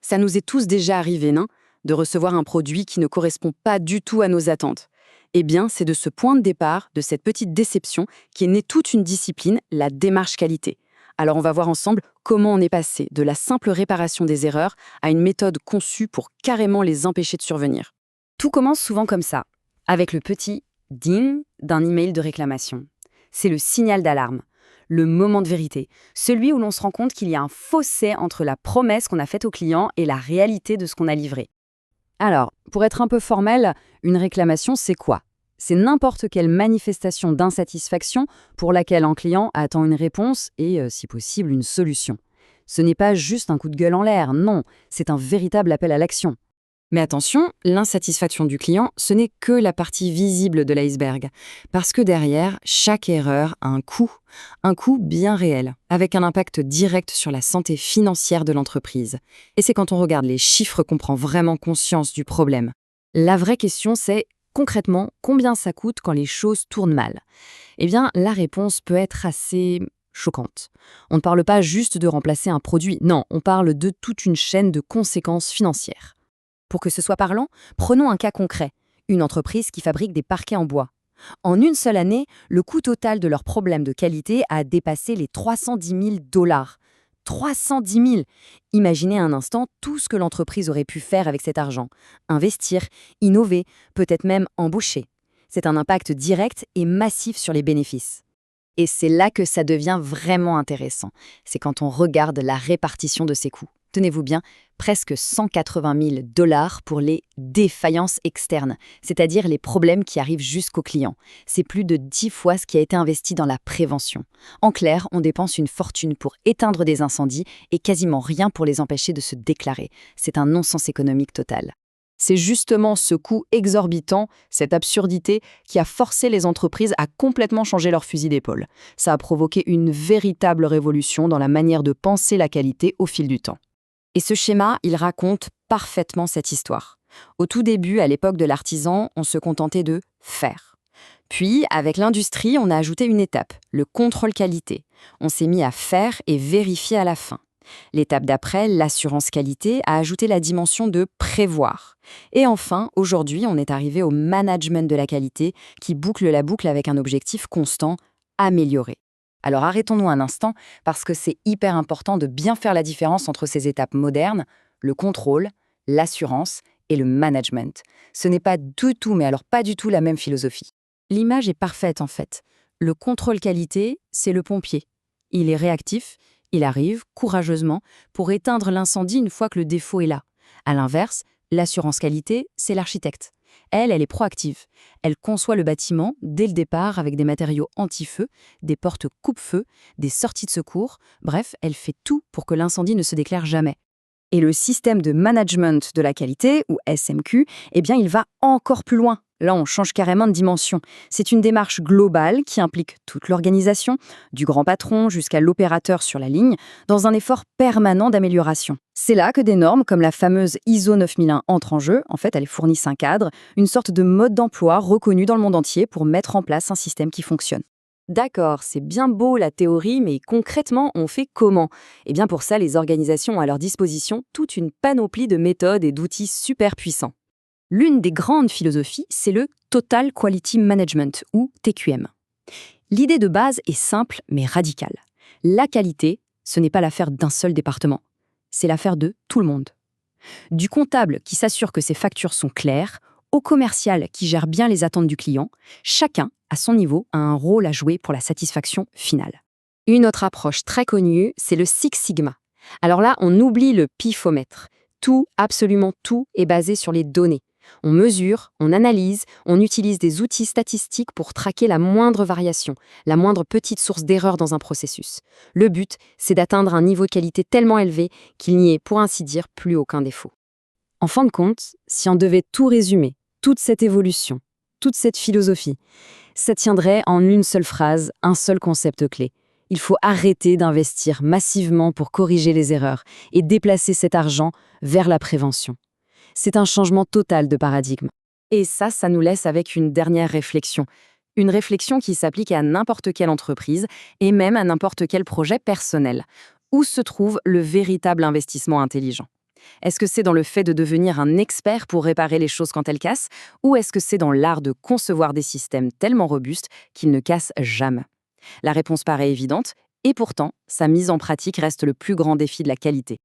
Ça nous est tous déjà arrivé, non? De recevoir un produit qui ne correspond pas du tout à nos attentes. Eh bien, c'est de ce point de départ, de cette petite déception, qui est née toute une discipline, la démarche qualité. Alors on va voir ensemble comment on est passé de la simple réparation des erreurs à une méthode conçue pour carrément les empêcher de survenir. Tout commence souvent comme ça, avec le petit « ding » d'un email de réclamation. C'est le signal d'alarme, le moment de vérité, celui où l'on se rend compte qu'il y a un fossé entre la promesse qu'on a faite au client et la réalité de ce qu'on a livré. Alors, pour être un peu formel, une réclamation, c'est quoi? C'est n'importe quelle manifestation d'insatisfaction pour laquelle un client attend une réponse et, si possible, une solution. Ce n'est pas juste un coup de gueule en l'air, non, c'est un véritable appel à l'action. Mais attention, l'insatisfaction du client, ce n'est que la partie visible de l'iceberg. Parce que derrière, chaque erreur a un coût bien réel, avec un impact direct sur la santé financière de l'entreprise. Et c'est quand on regarde les chiffres qu'on prend vraiment conscience du problème. La vraie question, c'est concrètement, combien ça coûte quand les choses tournent mal? Eh bien, la réponse peut être assez choquante. On ne parle pas juste de remplacer un produit, non, on parle de toute une chaîne de conséquences financières. Pour que ce soit parlant, prenons un cas concret, une entreprise qui fabrique des parquets en bois. En une seule année, le coût total de leurs problèmes de qualité a dépassé les 310 000 $. 310 000! Imaginez un instant tout ce que l'entreprise aurait pu faire avec cet argent. Investir, innover, peut-être même embaucher. C'est un impact direct et massif sur les bénéfices. Et c'est là que ça devient vraiment intéressant. C'est quand on regarde la répartition de ces coûts. Tenez-vous bien, presque 180 000 $ pour les défaillances externes, c'est-à-dire les problèmes qui arrivent jusqu'au client. C'est plus de 10 fois ce qui a été investi dans la prévention. En clair, on dépense une fortune pour éteindre des incendies et quasiment rien pour les empêcher de se déclarer. C'est un non-sens économique total. C'est justement ce coût exorbitant, cette absurdité, qui a forcé les entreprises à complètement changer leur fusil d'épaule. Ça a provoqué une véritable révolution dans la manière de penser la qualité au fil du temps. Et ce schéma, il raconte parfaitement cette histoire. Au tout début, à l'époque de l'artisan, on se contentait de faire. Puis, avec l'industrie, on a ajouté une étape, le contrôle qualité. On s'est mis à faire et vérifier à la fin. L'étape d'après, l'assurance qualité, a ajouté la dimension de prévoir. Et enfin, aujourd'hui, on est arrivé au management de la qualité qui boucle la boucle avec un objectif constant, améliorer. Alors arrêtons-nous un instant parce que c'est hyper important de bien faire la différence entre ces étapes modernes, le contrôle, l'assurance et le management. Ce n'est pas du tout, mais alors pas du tout la même philosophie. L'image est parfaite en fait. Le contrôle qualité, c'est le pompier. Il est réactif, il arrive courageusement pour éteindre l'incendie une fois que le défaut est là. À l'inverse, l'assurance qualité, c'est l'architecte. Elle est proactive. Elle conçoit le bâtiment dès le départ avec des matériaux anti-feu, des portes coupe-feu, des sorties de secours. Bref, elle fait tout pour que l'incendie ne se déclare jamais. Et le système de management de la qualité, ou SMQ, eh bien, il va encore plus loin. Là, on change carrément de dimension. C'est une démarche globale qui implique toute l'organisation, du grand patron jusqu'à l'opérateur sur la ligne, dans un effort permanent d'amélioration. C'est là que des normes comme la fameuse ISO 9001 entrent en jeu. En fait, elles fournissent un cadre, une sorte de mode d'emploi reconnu dans le monde entier pour mettre en place un système qui fonctionne. D'accord, c'est bien beau la théorie, mais concrètement, on fait comment? Eh bien pour ça, les organisations ont à leur disposition toute une panoplie de méthodes et d'outils super puissants. L'une des grandes philosophies, c'est le Total Quality Management, ou TQM. L'idée de base est simple mais radicale. La qualité, ce n'est pas l'affaire d'un seul département, c'est l'affaire de tout le monde. Du comptable qui s'assure que ses factures sont claires, au commercial qui gère bien les attentes du client, chacun, à son niveau, a un rôle à jouer pour la satisfaction finale. Une autre approche très connue, c'est le Six Sigma. Alors là, on oublie le pifomètre. Tout, absolument tout, est basé sur les données. On mesure, on analyse, on utilise des outils statistiques pour traquer la moindre variation, la moindre petite source d'erreur dans un processus. Le but, c'est d'atteindre un niveau de qualité tellement élevé qu'il n'y ait, pour ainsi dire, plus aucun défaut. En fin de compte, si on devait tout résumer, toute cette évolution, toute cette philosophie, ça tiendrait en une seule phrase, un seul concept clé. Il faut arrêter d'investir massivement pour corriger les erreurs et déplacer cet argent vers la prévention. C'est un changement total de paradigme. Et ça nous laisse avec une dernière réflexion. Une réflexion qui s'applique à n'importe quelle entreprise et même à n'importe quel projet personnel. Où se trouve le véritable investissement intelligent? Est-ce que c'est dans le fait de devenir un expert pour réparer les choses quand elles cassent, ou est-ce que c'est dans l'art de concevoir des systèmes tellement robustes qu'ils ne cassent jamais? La réponse paraît évidente, et pourtant, sa mise en pratique reste le plus grand défi de la qualité.